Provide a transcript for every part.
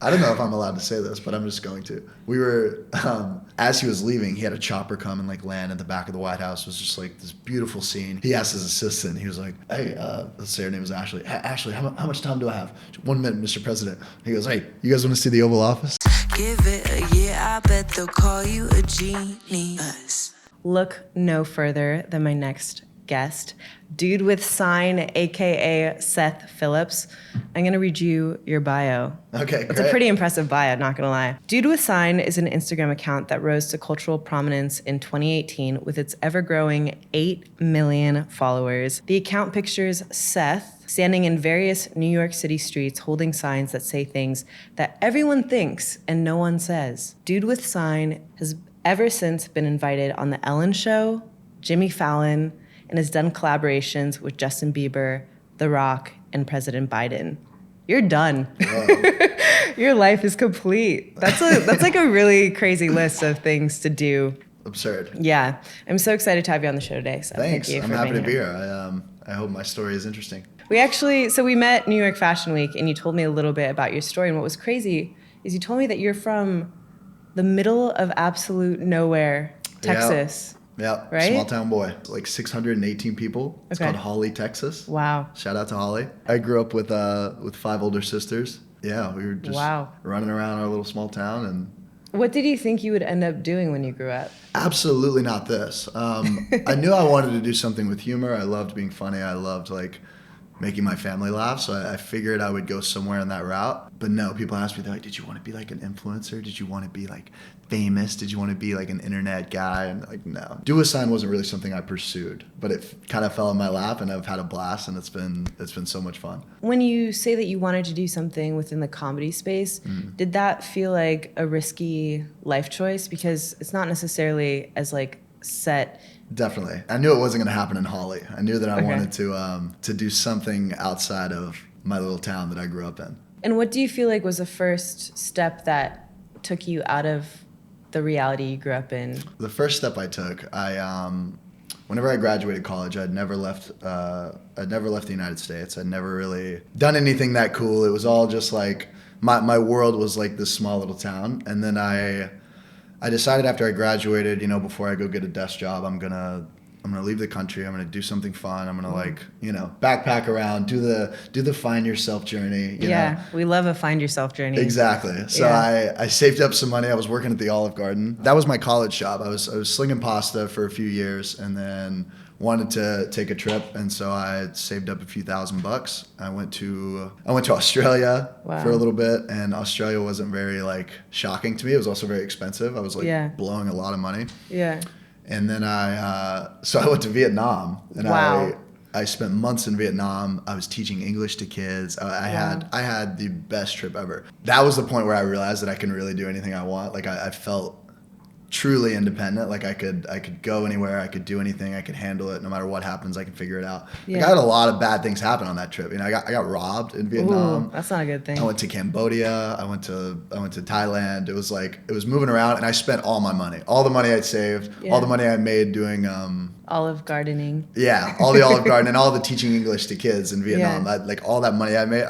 I don't know if I'm allowed to say this, but I'm just going to. We were, as he was leaving, he had a chopper come and like land in the back of the White House. It was just like this beautiful scene. He asked his assistant, he was like, hey, let's say her name was Ashley. Ashley, how much time do I have? 1 minute, Mr. President. He goes, hey, you guys want to see the Oval Office? Give it a year, I bet they'll call you a genius. Look no further than my next guest, Dude with Sign, aka Seth Phillips. I'm gonna read you your bio. Okay, It's a pretty impressive bio, not gonna lie. Dude with Sign is an Instagram account that rose to cultural prominence in 2018 with its ever-growing 8 million followers. The account pictures Seth standing in various New York City streets holding signs that say things that everyone thinks and no one says. Dude with Sign has ever since been invited on The Ellen Show, Jimmy Fallon, and has done collaborations with Justin Bieber, The Rock, and President Biden. You're done. Your life is complete. That's like a really crazy list of things to do. Absurd. Yeah. I'm so excited to have you on the show today. So Thanks. Thank you I'm for happy being to be here. here. I hope my story is interesting. We met New York Fashion Week, and you told me a little bit about your story. And what was crazy is you told me that you're from the middle of absolute nowhere, Texas. Yeah, right? Small town boy. Like 618 people. It's called Holly, Texas. Wow. Shout out to Holly. I grew up with 5 older sisters. Yeah, we were just running around our little small town. And what did you think you would end up doing when you grew up? absolutely not this. I knew I wanted to do something with humor. I loved being funny. I loved like making my family laugh. So I figured I would go somewhere in that route. But no, people ask me, they're like, did you want to be like an influencer? Did you want to be like famous? Did you want to be like an internet guy? And like, no. Do a sign wasn't really something I pursued, but it kind of fell in my lap and I've had a blast and it's been so much fun. When you say that you wanted to do something within the comedy space, did that feel like a risky life choice? Because it's not necessarily as like set. Definitely. I knew it wasn't going to happen in Holly. I knew that I wanted to do something outside of my little town that I grew up in. And what do you feel like was the first step that took you out of the reality you grew up in? The first step I took, whenever I graduated college, I'd never left the United States. I'd never really done anything that cool. It was all just like my world was like this small little town. And then I decided after I graduated, before I go get a desk job, I'm gonna leave the country. I'm gonna do something fun. I'm gonna backpack around, do the find yourself journey. You know? We love a find yourself journey. Exactly. So I saved up some money. I was working at the Olive Garden. That was my college job. I was slinging pasta for a few years, and then wanted to take a trip, and so I saved up a few $1,000. I went to Australia for a little bit, and Australia wasn't very shocking to me. It was also very expensive. I was blowing a lot of money. Yeah. And then I went to Vietnam, and I spent months in Vietnam. I was teaching English to kids. I had the best trip ever. That was the point where I realized that I can really do anything I want. I felt truly independent. I could go anywhere. I could do anything. I could handle it. No matter what happens, I can figure it out. I had a lot of bad things happen on that trip. I got robbed in Vietnam. Ooh, that's not a good thing. I went to Cambodia. I went to Thailand. It was moving around, and I spent all my money, all the money I'd saved, all the money I made doing olive gardening. Yeah, all the Olive Garden and all the teaching English to kids in Vietnam. All that money I made,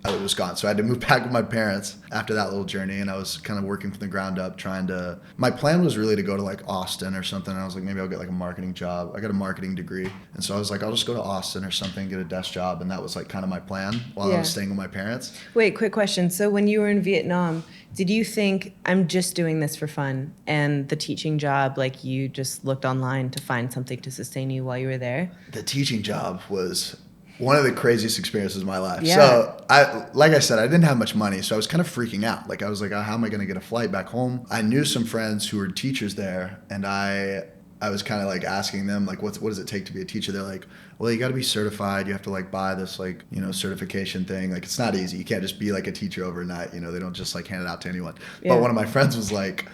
it was gone. So I had to move back with my parents after that little journey, and I was kind of working from the ground up my plan was really to go to Austin or something. And I was like, maybe I'll get a marketing job. I got a marketing degree. And so I was like, I'll just go to Austin or something, get a desk job. And that was kind of my plan while I was staying with my parents. Wait, quick question. So when you were in Vietnam, did you think, I'm just doing this for fun? And the teaching job, you just looked online to find something to sustain you while you were there? The teaching job was one of the craziest experiences of my life. Yeah. So like I said, I didn't have much money, so I was kind of freaking out. I was like, how am I going to get a flight back home? I knew some friends who were teachers there, and I was kind of asking them, what does it take to be a teacher? They're like, well, you got to be certified. You have to buy this certification thing. It's not easy. You can't just be a teacher overnight. They don't just hand it out to anyone. Yeah. But one of my friends was like,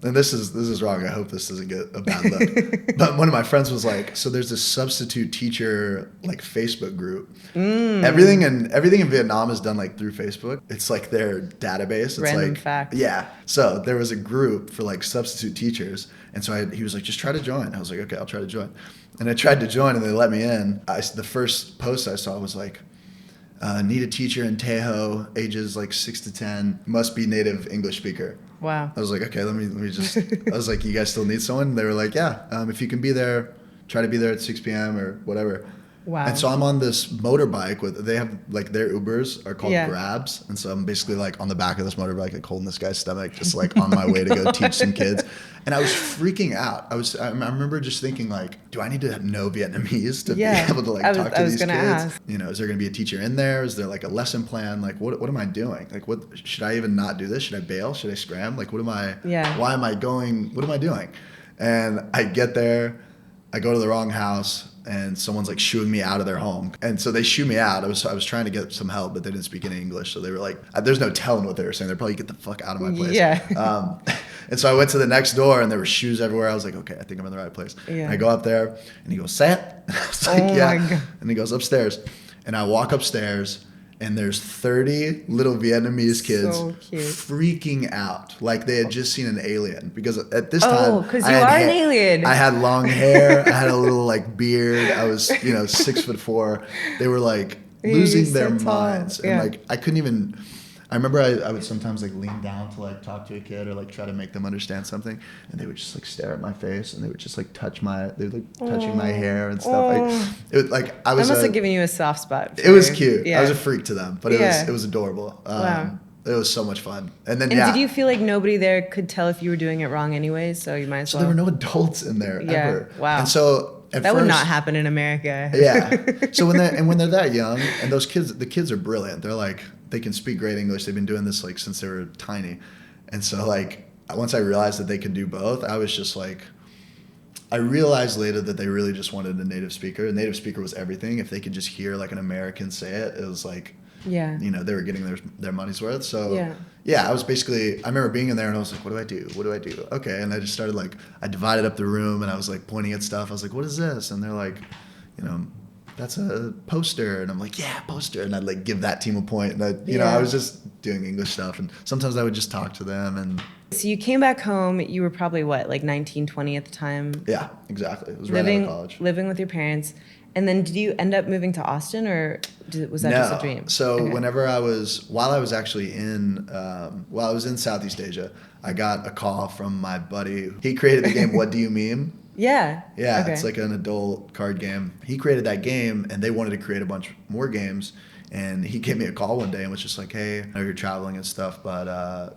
and this is wrong. I hope this doesn't get a bad look. But one of my friends was like, so there's this substitute teacher Facebook group. Everything in Vietnam is done through Facebook. It's their database. It's random fact. Yeah. So there was a group for substitute teachers, and so he was like, just try to join. I was like, okay, I'll try to join. And I tried to join, and they let me in. The first post I saw was Need a teacher in Tejo, ages like 6 to 10, must be native English speaker. Wow. I was like, okay, let me just, I was like, you guys still need someone? They were like, yeah, if you can be there, try to be there at 6 p.m. or whatever. Wow. And so I'm on this motorbike they have like their Ubers are called Yeah. Grabs. And so I'm basically like on the back of this motorbike, like holding this guy's stomach, just like on my way to go teach some kids. And I was freaking out. I remember just thinking like, do I need to know Vietnamese to be able to like talk to these kids? Ask. You know, is there going to be a teacher in there? Is there like a lesson plan? Like, what am I doing? Like, what should I even not do this? Should I bail? Should I scram? Like, why am I going? What am I doing? And I get there, I go to the wrong house, and someone's like shooing me out of their home. And so they shoo me out. I was trying to get some help, but they didn't speak any English. So they were like, there's no telling what they were saying. They're probably, get the fuck out of my place. Yeah. And so I went to the next door and there were shoes everywhere. I was like, okay, I think I'm in the right place. Yeah. And I go up there and he goes, Seth? I was like, Oh yeah. my God. And he goes upstairs. And I walk upstairs and there's 30 little Vietnamese kids So cute. freaking out like they had just seen an alien, because at this time, Oh, because you are an alien. I had long hair, I had a little like beard, I was 6'4". They were like losing You're their so tall. minds, and Yeah. like I couldn't even. I remember I would sometimes like lean down to like talk to a kid or like try to make them understand something, and they would just like stare at my face and they would just like touching my hair and stuff. Like it was like I was. That must have given you a soft spot. It was cute. Yeah. I was a freak to them, but Yeah. it was adorable. Wow. It was so much fun. And then And did you feel like nobody there could tell if you were doing it wrong anyways? So you might as so well. there were no adults in there Yeah. ever. Wow. And so at that first, would not happen in America. Yeah. So when they're that young, and the kids are brilliant. They're like, they can speak great English. They've been doing this like since they were tiny. And so like once I realized that they could do both, I was just like, I realized later that they really just wanted a native speaker. A native speaker was everything. If they could just hear like an American say it, it was like, Yeah. they were getting their money's worth. So Yeah. I was basically, I remember being in there and I was like, what do I do? What do I do? Okay. And I just started like, I divided up the room and I was like pointing at stuff. I was like, what is this? And they're like, that's a poster. And I'm like, yeah, poster. And I'd like give that team a point. And I was just doing English stuff. And sometimes I would just talk to them. And So you came back home. You were probably what, like 19, 20 at the time? yeah, exactly. It was right out of college. Living with your parents. And then did you end up moving to Austin, or was that just a dream? So Okay. while I was actually while I was in Southeast Asia, I got a call from my buddy. He created the game What Do You Meme? Yeah. Yeah, Okay. It's like an adult card game. He created that game, and they wanted to create a bunch more games. And he gave me a call one day and was just like, "Hey, I know you're traveling and stuff, but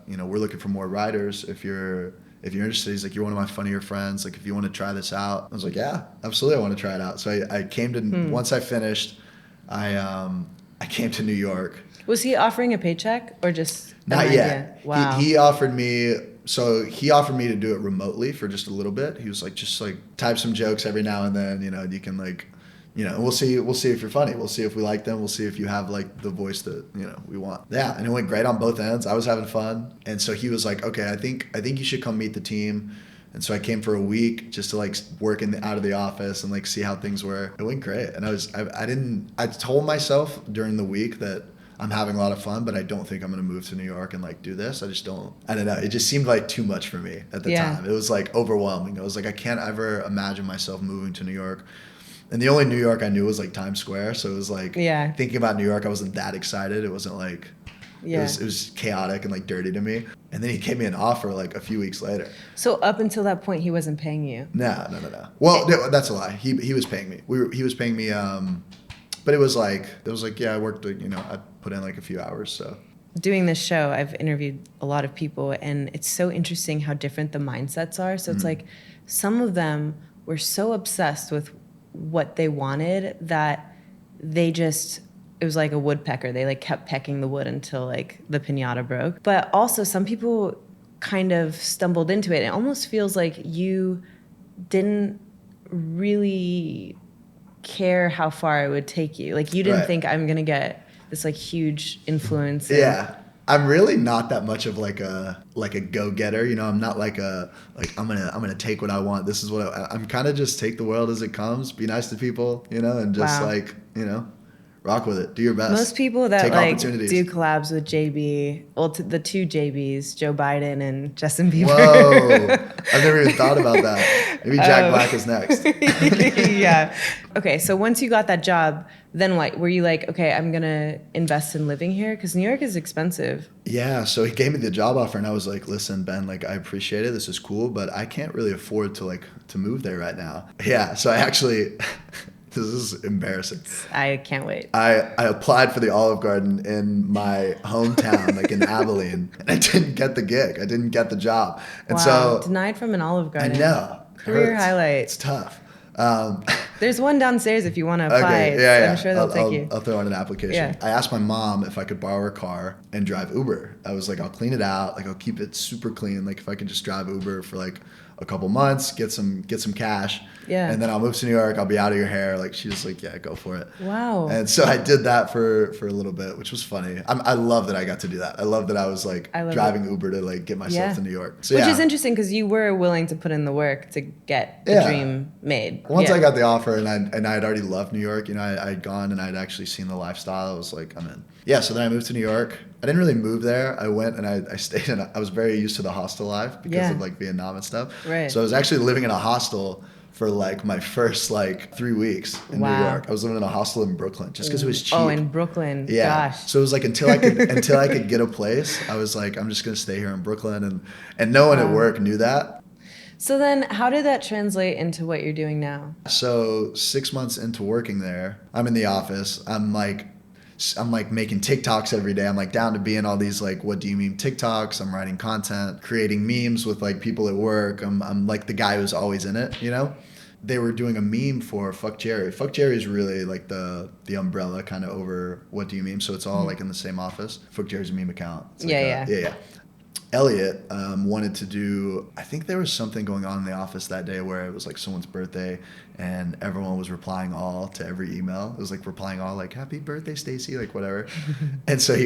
we're looking for more writers. If you're interested," he's like, "You're one of my funnier friends. Like, if you want to try this out," I was like, "Yeah, absolutely, I want to try it out." So I came to once I finished, I came to New York. Was he offering a paycheck or just Not an yet. idea? Wow. He offered me. So he offered me to do it remotely for just a little bit. He was like, just like type some jokes every now and then. You can like, we'll see if you're funny. We'll see if we like them. We'll see if you have like the voice that we want. Yeah, and it went great on both ends. I was having fun, and so he was like, okay, I think you should come meet the team. And so I came for a week just to like work out of the office and like see how things were. It went great, and I told myself during the week that I'm having a lot of fun, but I don't think I'm going to move to New York and like do this. I don't know. It just seemed like too much for me at the time. It was like overwhelming. I was like, I can't ever imagine myself moving to New York. And the only New York I knew was like Times Square. So it was like thinking about New York, I wasn't that excited. It wasn't like, it was chaotic and like dirty to me. And then he gave me an offer like a few weeks later. So up until that point, he wasn't paying you? No. Well, no, that's a lie. He was paying me. He was paying me, but it was like, yeah, I worked, I put in like a few hours, so. Doing this show, I've interviewed a lot of people, and it's so interesting how different the mindsets are. So it's like some of them were so obsessed with what they wanted that it was like a woodpecker. They like kept pecking the wood until like the piñata broke. But also some people kind of stumbled into it. It almost feels like you didn't really care how far it would take you. Like you didn't think, I'm gonna get this like huge influence. Yeah. I'm really not that much of like a go-getter, I'm not like I'm gonna take what I want. This is what I'm kind of just take the world as it comes, be nice to people, and just rock with it. Do your best. Most people that Take like opportunities. do collabs with JB, well, the two JBs, Joe Biden and Justin Bieber. Whoa, I've never even thought about that. Maybe Jack Black is next. Yeah. Okay, so once you got that job, then what? Were you like, okay, I'm gonna invest in living here? Because New York is expensive. Yeah, so he gave me the job offer, and I was like, "Listen, Ben, like I appreciate it. This is cool, but I can't really afford to move there right now." Yeah, so I actually, this is embarrassing. I can't wait. I applied for the Olive Garden in my hometown, like in Abilene, and I didn't get the gig. I didn't get the job, and Wow, so denied from an Olive I Garden. know Career hurts. highlight. It's tough. There's one downstairs if you want to apply. Okay, yeah. I'm sure they'll take you. I'll throw in an application. Yeah. I asked my mom if I could borrow her car and drive Uber. I was like, I'll clean it out. Like, I'll keep it super clean. Like, if I could just drive Uber for like a couple months, get some cash. Yeah. And then I'll move to New York. I'll be out of your hair. Like, she was like, yeah, go for it. Wow. And so I did that for a little bit, which was funny. I love that I got to do that. I love that I was like driving Uber to like get myself to New York. So, Which is interesting because you were willing to put in the work to get the dream made. Once I got the offer and I had already loved New York, you know, I had gone and I'd actually seen the lifestyle. I was like, I'm in. Yeah, so then I moved to New York. I didn't really move there. I went and I stayed in. I was very used to the hostel life because of like Vietnam and stuff. Right. So I was actually living in a hostel for like my first like 3 weeks in New York. I was living in a hostel in Brooklyn just because it was cheap. Oh, in Brooklyn. Yeah. Gosh. So it was like until I could get a place, I was like, I'm just gonna stay here in Brooklyn, and no one at work knew that. So then how did that translate into what you're doing now? So 6 months into working there, I'm in the office. I'm like making TikToks every day. I'm like down to be in all these like, what do you mean TikToks? I'm writing content, creating memes with like people at work. I'm like the guy who's always in it, you know? They were doing a meme for Fuck Jerry. Fuck Jerry is really like the umbrella kind of over what do you meme. So it's all like in the same office. Fuck Jerry's a meme account. It's like yeah. Elliot wanted to do, I think there was something going on in the office that day where it was like someone's birthday and everyone was replying all to every email. It was like replying all like, happy birthday, Stacy, like whatever. And so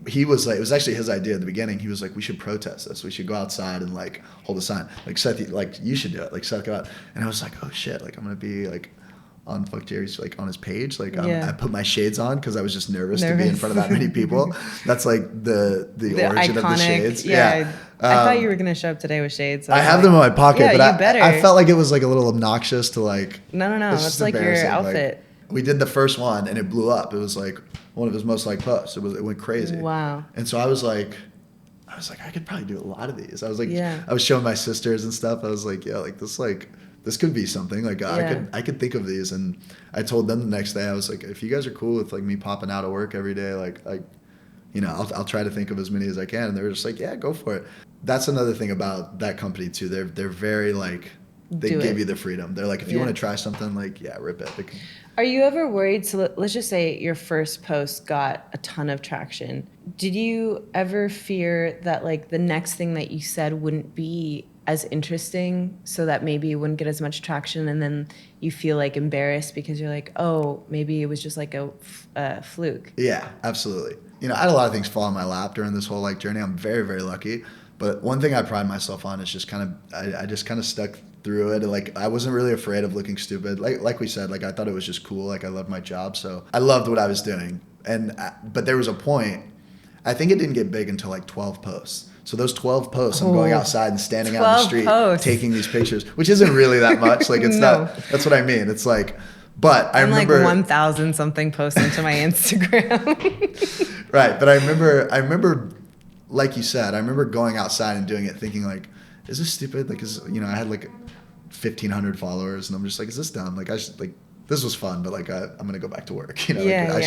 he was like, it was actually his idea at the beginning. He was like, we should protest this. We should go outside and like hold a sign. Like Seth, like you should do it. Like Seth, go out. And I was like, oh shit, like I'm going to be like on Fuck Jerry's, like on his page, like I put my shades on because I was just nervous to be in front of that many people. That's like the origin iconic, of the shades. Yeah. I thought you were gonna show up today with shades. I have them in my pocket, but better. I felt like it was like a little obnoxious to like. No. That's like your outfit. Like, we did the first one and it blew up. It was like one of his most liked posts. It went crazy. Wow. And so I was like, I could probably do a lot of these. I was like, Yeah. I was showing my sisters and stuff. I was like, yeah, like this could be something. Like I could think of these. And I told them the next day, I was like, if you guys are cool with like me popping out of work every day, like you know, I'll try to think of as many as I can. And they were just like, yeah, go for it. That's another thing about that company too. They're very like, they give you the freedom. They're like, if you want to try something, like, yeah, rip it. Are you ever worried? So let's just say your first post got a ton of traction. Did you ever fear that like the next thing that you said wouldn't be as interesting, so that maybe it wouldn't get as much traction, and then you feel like embarrassed because you're like, oh, maybe it was just like a fluke? Yeah, absolutely. You know, I had a lot of things fall in my lap during this whole like journey. I'm very, very lucky. But one thing I pride myself on is just kind of, I just kind of stuck through it. Like, I wasn't really afraid of looking stupid. Like we said, like I thought it was just cool. Like I loved my job. So I loved what I was doing. But there was a point, I think it didn't get big until like 12 posts. So those 12 posts, I'm going outside and standing out in the street, taking these pictures, which isn't really that much. Like it's not, that's what I mean. It's like, but I remember like 1,000 something posting to my Instagram. Right. But I remember, like you said, I remember going outside and doing it thinking like, is this stupid? Like, I had like 1,500 followers and I'm just like, is this dumb? Like this was fun, but like I'm gonna go back to work. You know,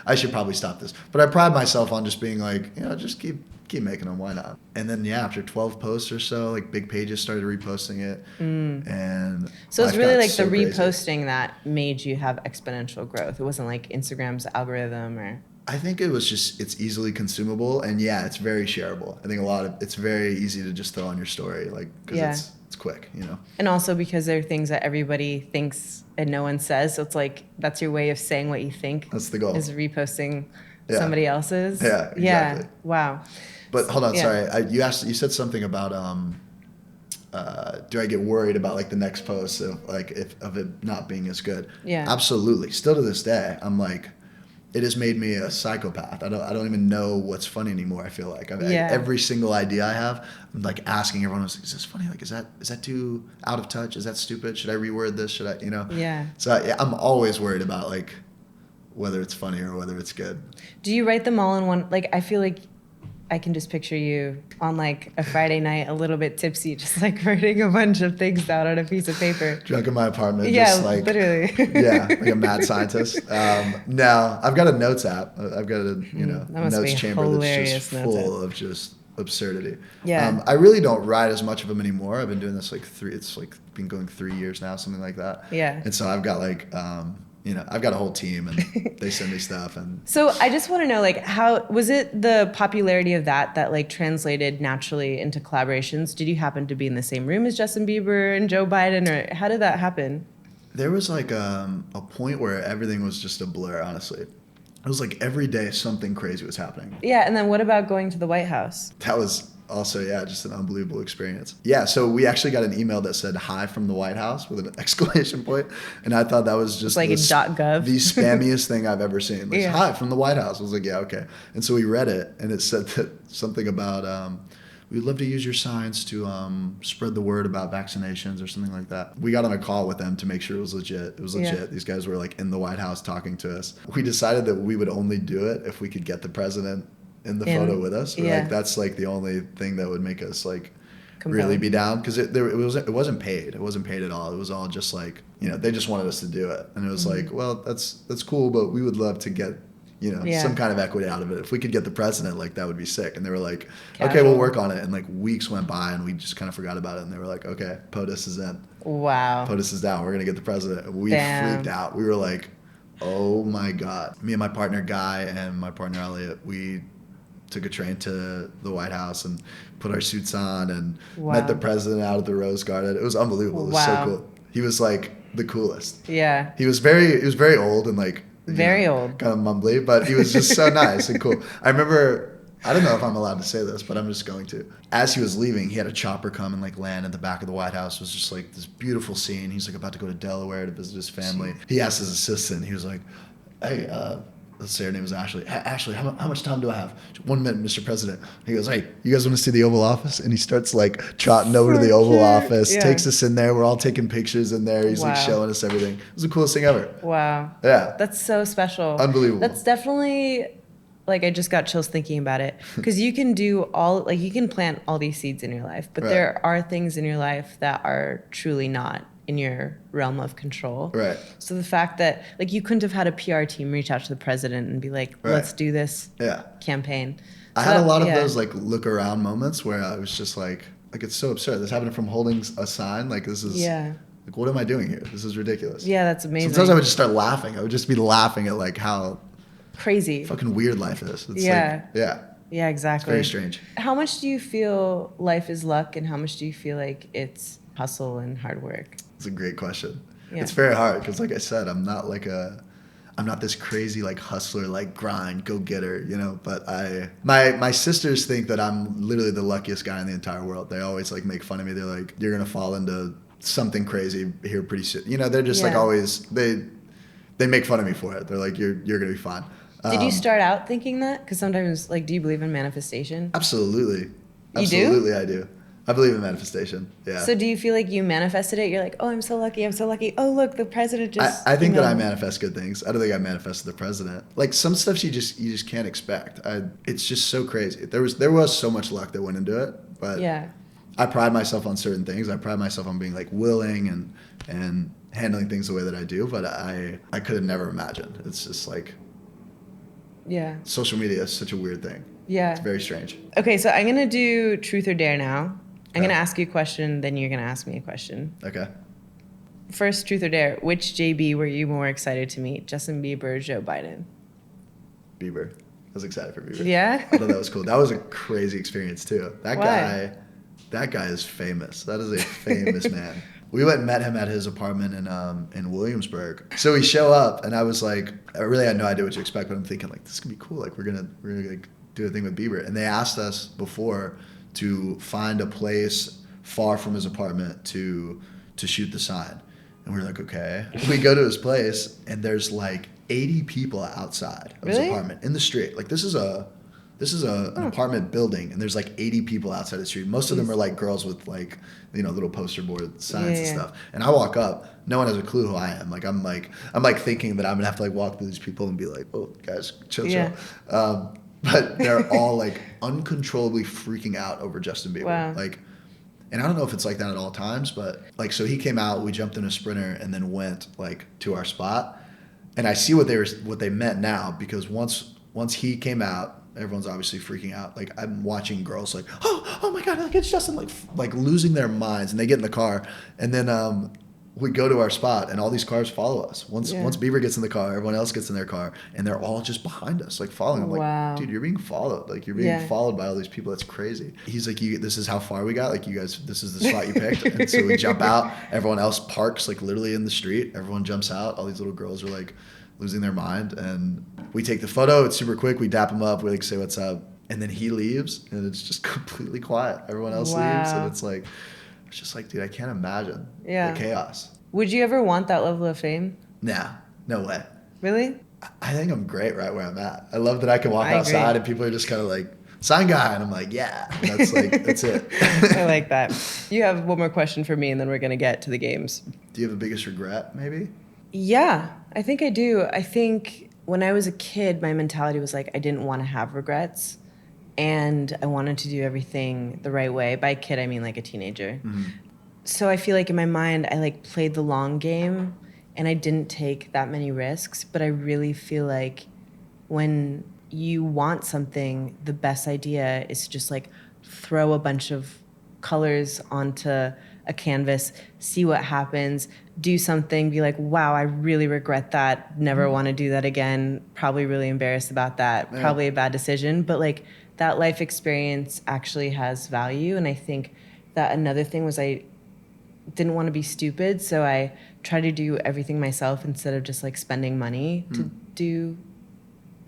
I should probably stop this. But I pride myself on just being like, you know, just keep making them. Why not? And then after 12 posts or so, like big pages started reposting it, and so it's really like the reposting that made you have exponential growth. It wasn't like Instagram's algorithm or. I think it was just, it's easily consumable, and it's very shareable. I think it's very easy to just throw on your story, like because it's quick, you know. And also because they're things that everybody thinks and no one says, so it's like that's your way of saying what you think. That's the goal. Is reposting somebody else's. Yeah, exactly. Yeah. Wow. But hold on, sorry. You said something about do I get worried about like the next post of like of it not being as good? Yeah. Absolutely. Still to this day, I'm like, it has made me a psychopath. I don't even know what's funny anymore. I feel like Yeah. every single idea I have, I'm like asking everyone, is this funny? Like, is that too out of touch? Is that stupid? Should I reword this? Should I, Yeah. So yeah, I'm always worried about like whether it's funny or whether it's good. Do you write them all in one? Like, I feel like I can just picture you on like a Friday night, a little bit tipsy, just like writing a bunch of things down on a piece of paper. Drunk in my apartment, Yeah, just like literally. yeah, like a mad scientist. No, I've got a notes app. I've got a that must notes be chamber that's just hilarious notes full of just absurdity. Yeah. I really don't write as much of them anymore. I've been doing this it's like been going 3 years now, something like that. Yeah. And so I've got like I've got a whole team and they send me stuff and So I just want to know, like, how was it the popularity of that like translated naturally into collaborations? Did you happen to be in the same room as Justin Bieber and Joe Biden, or how did that happen? there was like a point where everything was just a blur, honestly. It was like every day something crazy was happening. Yeah, and then what about going to the White House? That was also, just an unbelievable experience. Yeah, so we actually got an email that said hi from the White House with an exclamation point, and I thought that was just Like a .gov. the spammiest thing I've ever seen. Like, Yeah. hi from the White House. I was like, yeah, okay. And so we read it, and it said that something about we'd love to use your signs to spread the word about vaccinations or something like that. We got on a call with them to make sure it was legit. It was legit. Yeah. These guys were like in the White House talking to us. We decided that we would only do it if we could get the president in the photo with us. We're yeah. like, that's like the only thing that would make us like Compelling. really be down, because it wasn't paid. It wasn't paid at all. It was all just like, they just wanted us to do it, and it was like, well, that's cool, but we would love to get Yeah. some kind of equity out of it. If we could get the president, like, that would be sick. And they were like, okay, Casual. we'll work on it. And like weeks went by and we just kind of forgot about it. And they were like, okay, POTUS is in. Wow. POTUS is down. We're gonna get the president. And we Damn. freaked out. We were like, oh my God. Me and my partner Guy and my partner Elliot, we took a train to the White House and put our suits on and Wow. met the president out at the Rose Garden. It was unbelievable. It was so Wow. cool. He was like the coolest. Yeah. He was very old and like Very old. kind of mumbly, but he was just so nice and cool. I remember, I don't know if I'm allowed to say this, but I'm just going to. As he was leaving, he had a chopper come and like land at the back of the White House. It was just like this beautiful scene. He's like about to go to Delaware to visit his family. He asked his assistant, he was like, hey, let's say her name was Ashley. Ashley, how much time do I have? 1 minute, Mr. President. He goes, hey, you guys want to see the Oval Office? And he starts like trotting over to the Oval cute. Office, Yeah. takes us in there. We're all taking pictures in there. He's like Wow. showing us everything. It was the coolest thing ever. Wow. Yeah. That's so special. Unbelievable. That's definitely, like, I just got chills thinking about it. Because you can do you can plant all these seeds in your life, but Right. there are things in your life that are truly not in your realm of control. Right. So the fact that, like, you couldn't have had a PR team reach out to the president and be like, Right. let's do this Yeah. campaign. I So had a that- lot of yeah. those like look around moments where I was just like it's so absurd. This happened from holding a sign. Like, this is Yeah. like, what am I doing here? This is ridiculous. Yeah, that's amazing. Sometimes I would just start laughing. I would just be laughing at like how Crazy. fucking weird life is. It's Yeah. like, yeah, Yeah, it's exactly. very strange. How much do you feel life is luck, and how much do you feel like it's hustle and hard work? It's a great question. Yeah. It's very hard because, like I said, I'm not this crazy like hustler, like grind, go getter, But my sisters think that I'm literally the luckiest guy in the entire world. They always like make fun of me. They're like, you're gonna fall into something crazy here pretty soon. They're just like Yeah. always they make fun of me for it. They're like, you're gonna be fine. Did you start out thinking that? Because sometimes, like, do you believe in manifestation? Absolutely. You do? Absolutely, I do. I believe in manifestation. Yeah. So do you feel like you manifested it? You're like, oh, I'm so lucky. I'm so lucky. Oh, look, the president just. I think that I manifest good things. I don't think I manifested the president. Like, some stuff you just can't expect. It's just so crazy. There was so much luck that went into it, but Yeah. I pride myself on certain things. I pride myself on being like willing and handling things the way that I do. But I could have never imagined. It's just like Yeah. social media is such a weird thing. Yeah. It's very strange. Okay, so I'm going to do truth or dare now. I'm Okay. going to ask you a question, then you're going to ask me a question. Okay. First, truth or dare, which JB were you more excited to meet, Justin Bieber or Joe Biden? Bieber. I was excited for Bieber. Yeah? I thought that was cool. That was a crazy experience too. Why? That guy is famous. That is a famous man. We went and met him at his apartment in Williamsburg. So we show up, and I was like, I really had no idea what to expect, but I'm thinking like, this is gonna be cool. Like, we're gonna like, do a thing with Bieber. And they asked us before to find a place far from his apartment to shoot the sign. And we were like, okay. We go to his place, and there's like 80 people outside of Really? his apartment in the street. Like this is an apartment building, and there's like 80 people outside the street. Most of them are like girls with like, you know, little poster board signs and stuff. And I walk up, no one has a clue who I am. Like I'm thinking that I'm gonna have to like walk through these people and be like, oh guys, chill. But they're all like uncontrollably freaking out over Justin Bieber. Wow. Like, and I don't know if it's like that at all times, but like, so he came out, we jumped in a Sprinter and then went like to our spot. And I see what they meant now, because once he came out, everyone's obviously freaking out. Like I'm watching girls like, oh my God, like it's Justin, like losing their minds, and they get in the car, and then we go to our spot, and all these cars follow us. Once Bieber gets in the car, everyone else gets in their car, and they're all just behind us, like following. I'm like, dude, you're being followed. Like you're being followed by all these people. That's crazy. He's like, this is how far we got. Like you guys, this is the spot you picked. And so we jump out. Everyone else parks like literally in the street. Everyone jumps out. All these little girls are like losing their mind, and we take the photo. It's super quick. We dap him up. We like say what's up, and then he leaves, and it's just completely quiet. Everyone else leaves, and it's just like, dude, I can't imagine the chaos. Would you ever want that level of fame? Nah, no way. Really? I think I'm great right where I'm at. I love that I can walk outside and people are just kind of like, sign guy, and I'm like, yeah, that's it. I like that. You have one more question for me, and then we're gonna get to the games. Do you have a biggest regret, maybe? Yeah, I think I do. I think when I was a kid, my mentality was like I didn't want to have regrets, and I wanted to do everything the right way. By kid, I mean like a teenager. Mm-hmm. So I feel like in my mind, I like played the long game, and I didn't take that many risks. But I really feel like when you want something, the best idea is to just like throw a bunch of colors onto a canvas, see what happens, do something, be like, wow, I really regret that, never want to do that again, probably really embarrassed about that, probably a bad decision. But like that life experience actually has value. And I think that another thing was I didn't want to be stupid, so I tried to do everything myself instead of just like spending money to do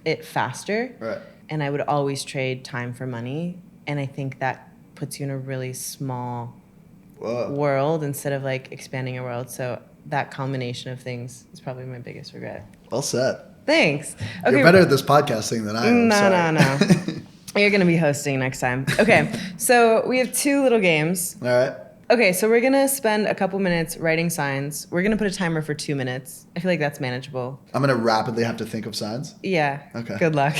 it faster. Right. And I would always trade time for money, and I think that puts you in a really small world instead of like expanding your world. So that combination of things is probably my biggest regret. Well said. Thanks. Okay. You're better at this podcast thing than I am. No. You're going to be hosting next time. Okay. So we have two little games. All right. Okay, so we're going to spend a couple minutes writing signs. We're going to put a timer for 2 minutes. I feel like that's manageable. I'm going to rapidly have to think of signs? Yeah. Okay. Good luck.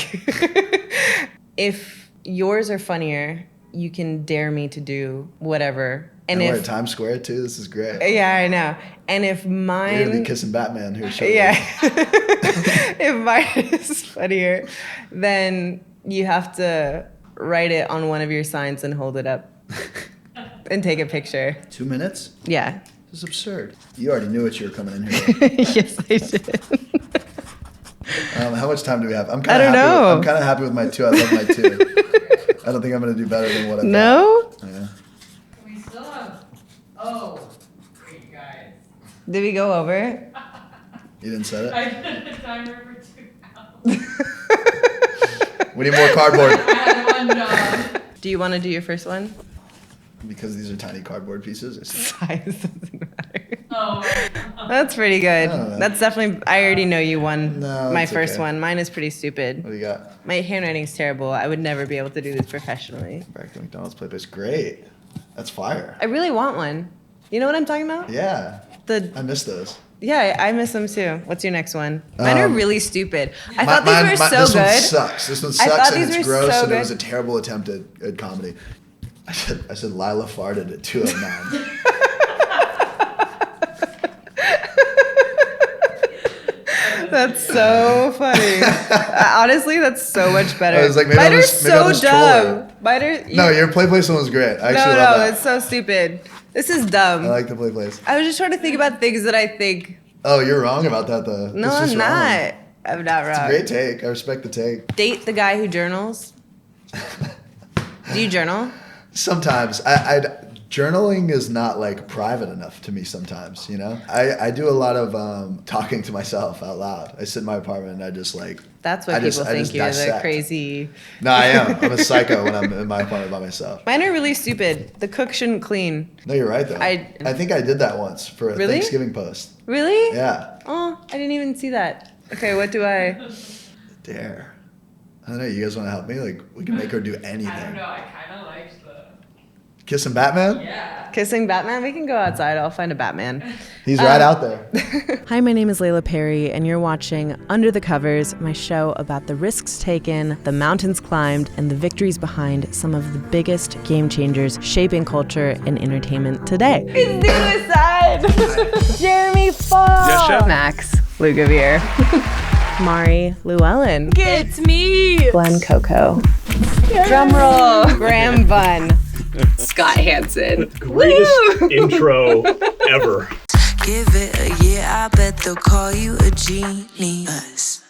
If yours are funnier, you can dare me to do whatever. And we're at Times Square, too? This is great. Yeah, I know. And if mine... You're going to be kissing Batman here shortly. Yeah. If mine is funnier, then you have to write it on one of your signs and hold it up. And take a picture. 2 minutes? Yeah. This is absurd. You already knew what you were coming in here with. Yes, I did. How much time do we have? I don't know. I'm kind of happy with my 2. I love my 2. I don't think I'm going to do better than what I've No? got. Yeah. We still have, great guys. Did we go over? You didn't set it? I did a timer for 2 hours. We need more cardboard. I had one job. Do you want to do your first one? Because these are tiny cardboard pieces. Size doesn't matter. Oh. That's pretty good. That's definitely, I already know you won No, my it's first okay. one. Mine is pretty stupid. What do you got? My handwriting's terrible. I would never be able to do this professionally. Back to McDonald's play place. Great. That's fire. I really want one. You know what I'm talking about? Yeah. The I miss those. Yeah, I miss them too. What's your next one? Mine are really stupid. I thought Mine- these were so this good. one sucks. This one I sucks thought and these it's were gross so and it was a good. terrible attempt at comedy. I said Lila farted at 2:09. That's so funny. Honestly, that's so much better. I was like, maybe Mine I'll are just- maybe I'll so just troll dumb. her. Mine are, No, your play place one was great. I actually no, love that. it's so stupid. This is dumb. I like the play place. I was just trying to think about things that I think. Oh, you're wrong about that though. No, It's I'm just wrong. not. I'm not It's a wrong. great take. I respect the take. Date the guy who journals. Do you journal? Sometimes journaling is not like private enough to me sometimes, you know? I do a lot of talking to myself out loud. I sit in my apartment and I just like... That's what I people just think you're the dissect. crazy. No, I am. I'm a psycho when I'm in my apartment by myself. Mine are really stupid. The cook shouldn't clean. No, you're right though. I think I did that once for a Really? Thanksgiving post. Really? Yeah. Oh, I didn't even see that. Okay, what do I? Dare. I don't know. You guys want to help me? Like, we can make her do anything. I don't know. I kind of liked the. Kissing Batman? Yeah. Kissing Batman? We can go outside. I'll find a Batman. He's right out there. Hi, my name is Layla Perry, and you're watching Under the Covers, my show about the risks taken, the mountains climbed, and the victories behind some of the biggest game changers shaping culture and entertainment today. It's Suicide! Jeremy Fall! Yes, chef? Max Lugavere. Mari Llewellyn. It's me! Glenn Coco. Drumroll. Graham Bunn. Scott Hansen. Greatest intro ever. Give it a year, I bet they'll call you a genius.